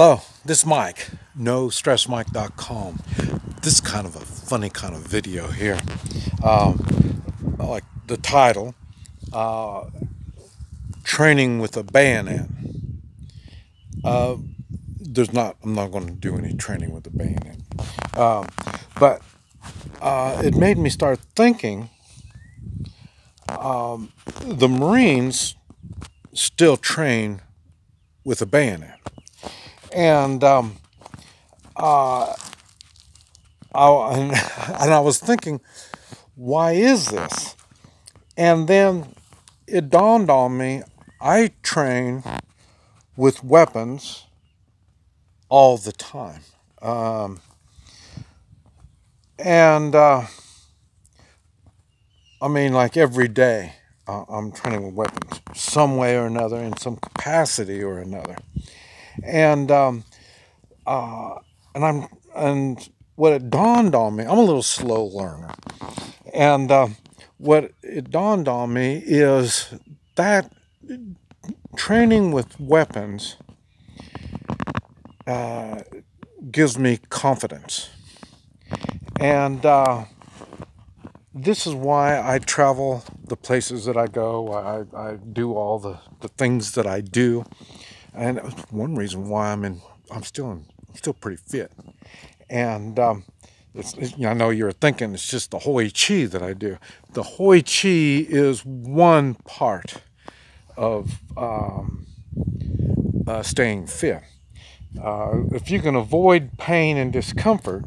Hello, this is Mike, Nostressmike.com. This is kind of a funny kind of video here. I like the title, Training with a Bayonet. I'm not going to do any training with a bayonet. But it made me start thinking, the Marines still train with a bayonet. And I was thinking, why is this? And then it dawned on me, I train with weapons all the time. I mean, like every day, I'm training with weapons, some way or another, in some capacity or another. And what it dawned on me, I'm a little slow learner, and what it dawned on me is that training with weapons gives me confidence, and this is why I travel the places that I go. I do all the things that I do. And one reason why I'm still pretty fit. And I know you're thinking it's just the Hoi Chi that I do. The Hoi Chi is one part of staying fit. If you can avoid pain and discomfort,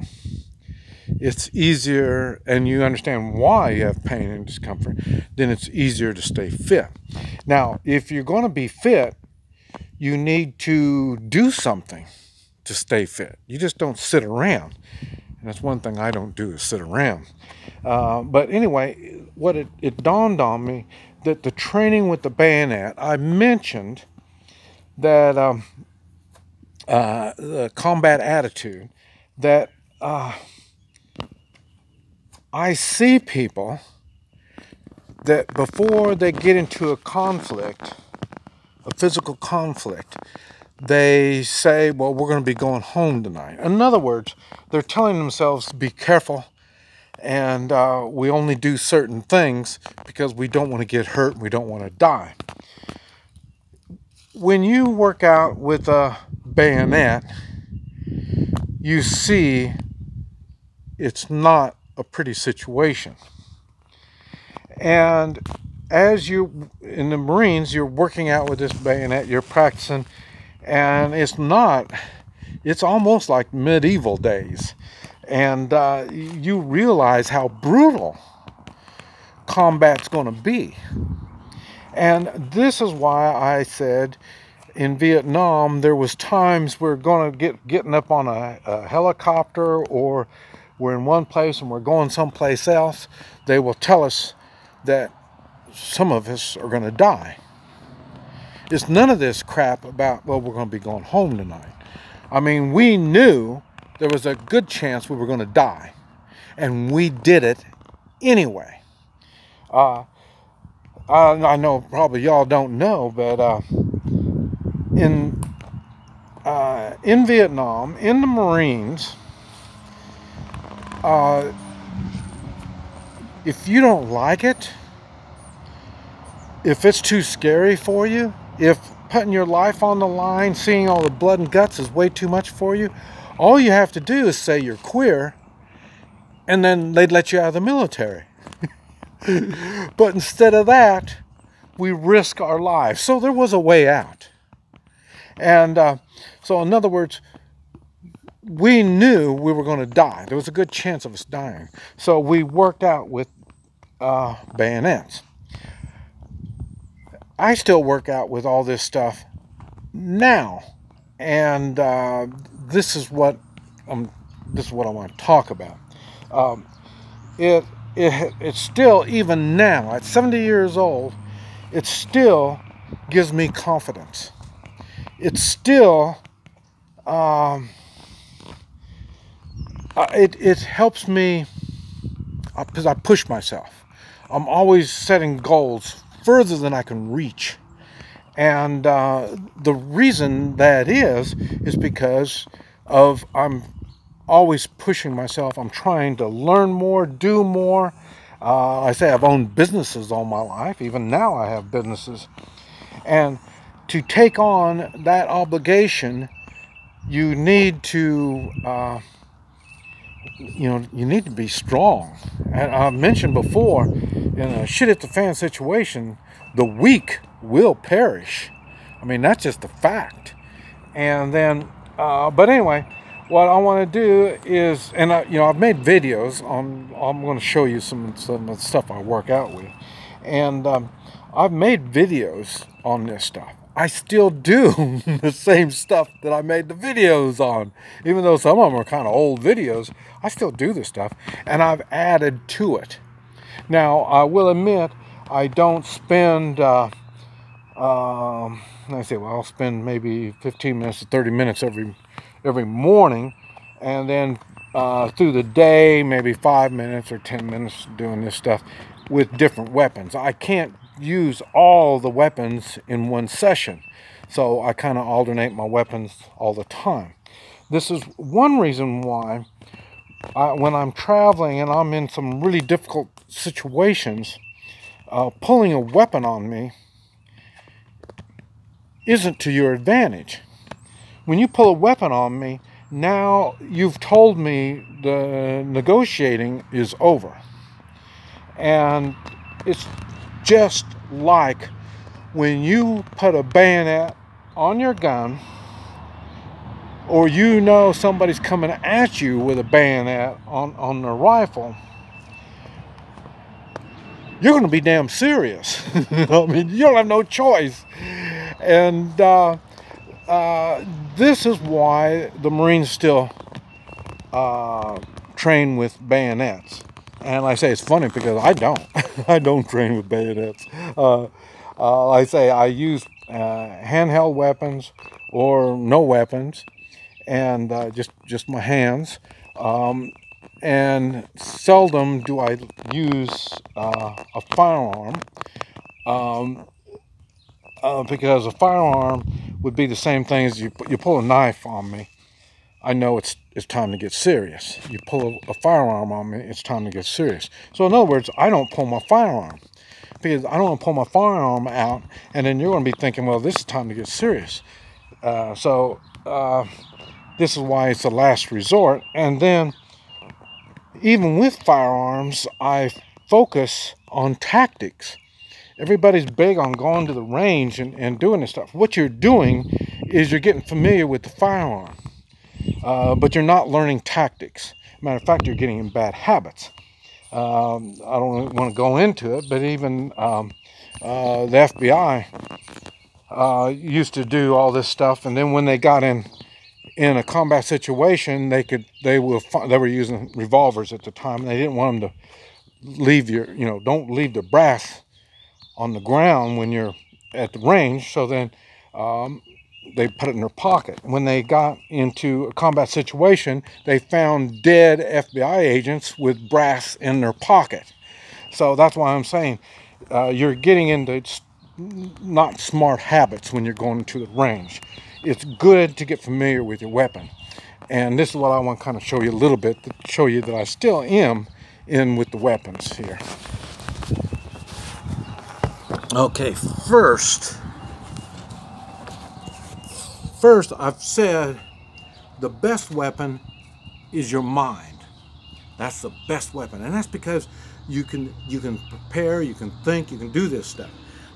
it's easier, and you understand why you have pain and discomfort, then it's easier to stay fit. Now, if you're going to be fit, you need to do something to stay fit. You just don't sit around. And that's one thing I don't do, is sit around. But anyway, what it dawned on me that the training with the bayonet, I mentioned that the combat attitude, that I see people that before they get into a conflict, a physical conflict, they say, well, we're going to be going home tonight. In other words, they're telling themselves to be careful, and we only do certain things because we don't want to get hurt and we don't want to die. When you work out with a bayonet, you see it's not a pretty situation. And as you, in the Marines, you're working out with this bayonet, you're practicing, and it's almost like medieval days. And you realize how brutal combat's going to be. And this is why I said in Vietnam, there was times we're going to getting up on a helicopter, or we're in one place and we're going someplace else. They will tell us that some of us are going to die. It's none of this crap about, well, we're going to be going home tonight. I mean, we knew there was a good chance we were going to die, and we did it anyway. I know probably y'all don't know, but in Vietnam, in the Marines, if you don't like it, if it's too scary for you, if putting your life on the line, seeing all the blood and guts is way too much for you, all you have to do is say you're queer, and then they'd let you out of the military. But instead of that, we risk our lives. So there was a way out. And so in other words, we knew we were going to die. There was a good chance of us dying. So we worked out with bayonets. I still work out with all this stuff now, and this is what I want to talk about. It's still, even now at 70 years old, it still gives me confidence. It still it helps me because I push myself. I'm always setting goals further than I can reach. And the reason that is because of I'm always pushing myself. I'm trying to learn more, do more. I say I've owned businesses all my life. Even now I have businesses. And to take on that obligation, you need to, you need to be strong. And I've mentioned before, in a shit at the fan situation, the weak will perish. I mean, that's just a fact. And then, but anyway, what I want to do is, and I've made videos on. I'm going to show you some of the stuff I work out with, and I've made videos on this stuff. I still do the same stuff that I made the videos on, even though some of them are kind of old videos. I still do this stuff, and I've added to it. Now, I will admit, I don't spend. I say, well, I'll spend maybe 15 minutes to 30 minutes every morning, and then through the day, maybe 5 minutes or 10 minutes doing this stuff with different weapons. I can't use all the weapons in one session, so I kind of alternate my weapons all the time. This is one reason why when I'm traveling and I'm in some really difficult situations, pulling a weapon on me isn't to your advantage. When you pull a weapon on me, now you've told me the negotiating is over. And it's just like when you put a bayonet on your gun, or you know somebody's coming at you with a bayonet on their rifle, you're going to be damn serious. I mean, you don't have no choice. And this is why the Marines still train with bayonets. And I say it's funny because I don't. I don't train with bayonets. I say I use handheld weapons or no weapons, and just my hands. And seldom do I use a firearm, because a firearm would be the same thing as you pull a knife on me. I know it's time to get serious. You pull a firearm on me, it's time to get serious. So in other words, I don't pull my firearm, because I don't want to pull my firearm out, and then you're going to be thinking, well, this is time to get serious. This is why it's a last resort. And then, even with firearms, I focus on tactics. Everybody's big on going to the range and doing this stuff. What you're doing is you're getting familiar with the firearm, but you're not learning tactics. Matter of fact, you're getting in bad habits. I don't want to go into it, but even the FBI used to do all this stuff, and then when they got in a combat situation, they were using revolvers at the time, and they didn't want them to leave don't leave the brass on the ground when you're at the range. So then they put it in their pocket. When they got into a combat situation, they found dead FBI agents with brass in their pocket. So that's why I'm saying you're getting into not smart habits when you're going to the range. It's good to get familiar with your weapon. And this is what I want to kind of show you a little bit, to show you that I still am in with the weapons here. Okay, first I've said the best weapon is your mind. That's the best weapon, and that's because you can prepare, you can think, you can do this stuff.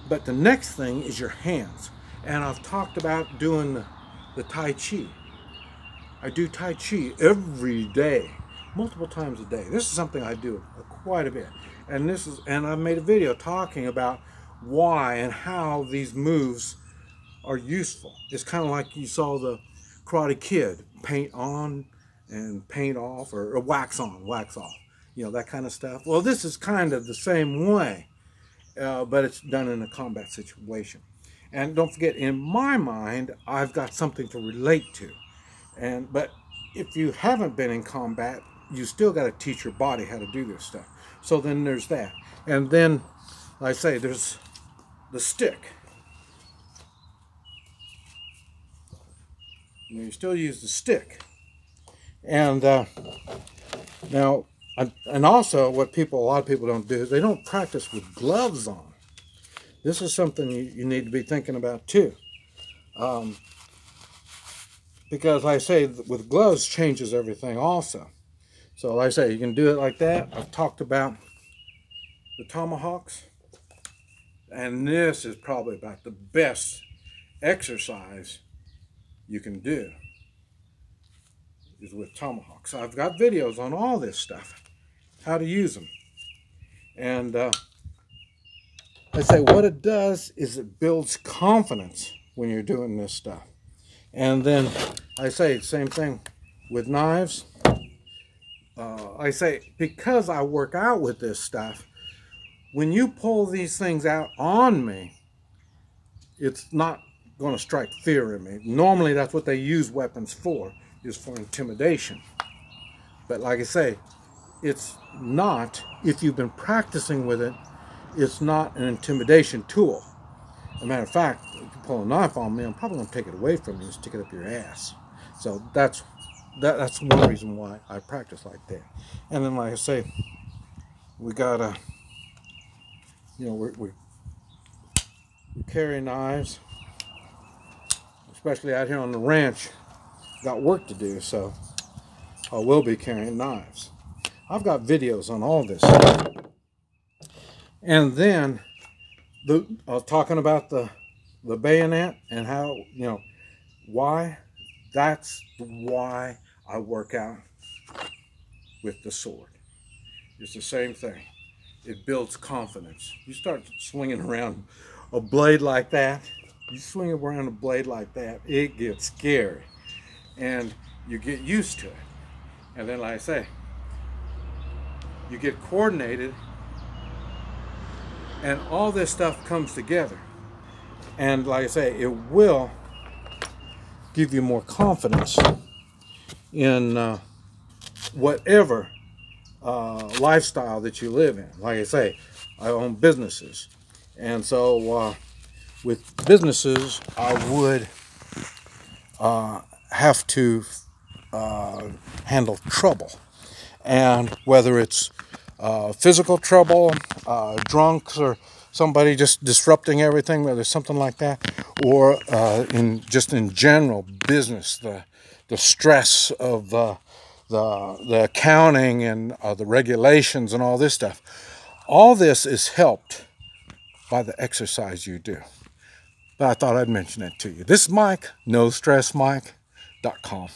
But the next thing is your hands. And I've talked about doing the Tai Chi. I do Tai Chi every day, multiple times a day. This is something I do quite a bit. And I've made a video talking about why and how these moves are useful. It's kind of like you saw the Karate Kid, paint on and paint off, or wax on, wax off, that kind of stuff. Well, this is kind of the same way, but it's done in a combat situation. And don't forget, in my mind, I've got something to relate to. But if you haven't been in combat, you still got to teach your body how to do this stuff. So then there's that. And then, like I say, there's the stick. You still use the stick. And now, and also what a lot of people don't do is they don't practice with gloves on. This is something you need to be thinking about too. Because like I say, with gloves changes everything also. So like I say, you can do it like that. I've talked about the tomahawks. And this is probably about the best exercise you can do is with tomahawks. I've got videos on all this stuff, how to use them. And I say what it does is it builds confidence when you're doing this stuff. And then I say same thing with knives. I say because I work out with this stuff, when you pull these things out on me, it's not going to strike fear in me. Normally that's what they use weapons for, is for intimidation. But like I say, it's not, if you've been practicing with it, it's not an intimidation tool. As a matter of fact, if you pull a knife on me, I'm probably going to take it away from you and stick it up your ass. So that's one reason why I practice like that. And then like I say, we gotta, you know, we carry knives, especially out here on the ranch. Got work to do, so I will be carrying knives. I've got videos on all this stuff. And then I was talking about the bayonet and how, you know, why. That's why I work out with the sword. It's the same thing. It builds confidence. You start swinging around a blade like that, you swing around a blade like that, it gets scary. And you get used to it. And then like I say, you get coordinated and all this stuff comes together. And like I say, it will give you more confidence in whatever lifestyle that you live in. Like I say, I own businesses. And so with businesses, I would have to handle trouble. And whether it's physical trouble, drunks, or somebody just disrupting everything, whether it's something like that, or in general business, the stress of the accounting and the regulations and all this stuff. All this is helped by the exercise you do. But I thought I'd mention it to you. This is Mike, Nostressmike.com.